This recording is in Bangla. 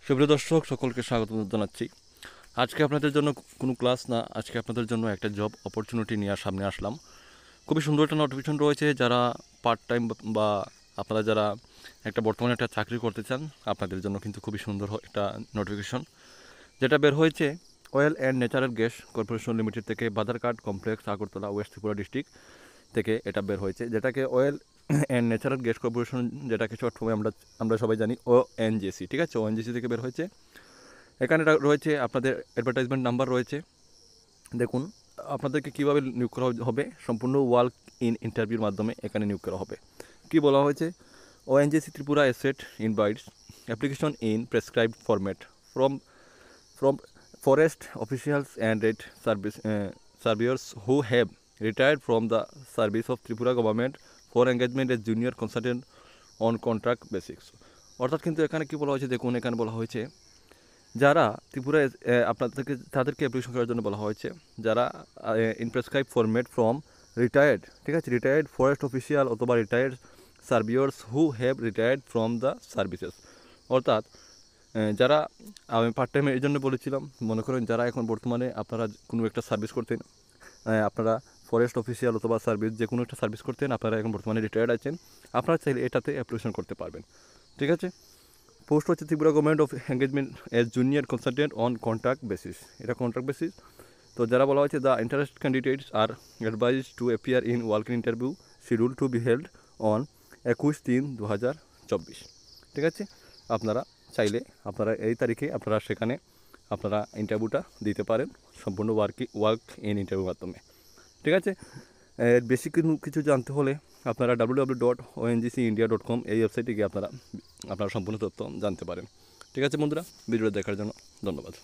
সুপ্রিয় দর্শক সকলকে স্বাগত জানাচ্ছি। আজকে আপনাদের জন্য কোনো ক্লাস না, আজকে আপনাদের জন্য একটা জব অপরচুনিটি নিয়ে সামনে আসলাম। খুবই সুন্দর একটা নোটিফিকেশন রয়েছে। যারা পার্ট টাইম বা আপনারা যারা বর্তমানে একটা চাকরি করতে চান, আপনাদের জন্য কিন্তু খুবই সুন্দর একটা নোটিফিকেশন যেটা বের হয়েছে oil and natural gas corporation limited থেকে, Badharghat complex, Agartala, west Tripura district থেকে এটা বের হয়েছে, যেটাকে oil and natural gas corporation, যেটাকে শর্ট ফর্মে আমরা সবাই জানি ONGC। ঠিক আছে, ONGC থেকে বের হয়েছে। এখানে রয়েছে আপনাদের অ্যাডভার্টাইজমেন্ট নাম্বার রয়েছে। দেখুন আপনাদেরকে কীভাবে নিয়োগ করা হবে, সম্পূর্ণ ওয়ার্ক ইন ইন্টারভিউর মাধ্যমে এখানে নিয়োগ করা হবে। কি বলা হয়েছে? ONGC Tripura asset invites application in prescribed format from forest officials and red surveyors who have retired from the service of Tripura government for engagement as junior consultant on contract basis। অর্থাৎ কিন্তু এখানে কি বলা হয়েছে দেখুন, এখানে বলা হয়েছে যারা ত্রিপুরায় তাদেরকে অ্যাপ্লিকেশন করার জন্য বলা হয়েছে যারা in prescribe format from retired, ঠিক আছে, রিটায়ার্ড ফরেস্ট অফিসিয়াল অথবা retired servers who have retired from the services. অর্থাৎ যারা, আমি পার্ট টাইমে এই জন্য বলেছিলাম, মনে করেন যারা এখন বর্তমানে আপনারা কোনো একটা সার্ভিস করতেন, আপনারা ফরেস্ট অফিসিয়াল অথবা সার্ভিস যে কোনো একটা সার্ভিস করতেন, আপনারা এখন বর্তমানে রিটায়ার্ড আছেন, আপনারা চাইলে এটাতে অ্যাপ্লিকেশন করতে পারবেন। ঠিক আছে, পোস্ট হচ্ছে Tripura government of engagement as junior consultant on contract basis, এটা কন্ট্রাক্ট বেসিস। তো যারা বলা হয়েছে the interest candidates are advise to appear in working interview schedule to be held on 21/3/2024। ঠিক আছে, আপনারা চাইলে আপনারা এই তারিখে আপনারা সেখানে আপনারা ইন্টারভিউটা দিতে পারেন সম্পূর্ণ ওয়ার্ক ইন ইন্টারভিউর মাধ্যমে। ঠিক আছে, বেশি কিছু জানতে হলে আপনারা www.ongcindia.com এই ওয়েবসাইটে গিয়ে আপনারা সম্পূর্ণ তথ্য জানতে পারেন। ঠিক আছে বন্ধুরা, ভিডিওটা দেখার জন্য ধন্যবাদ।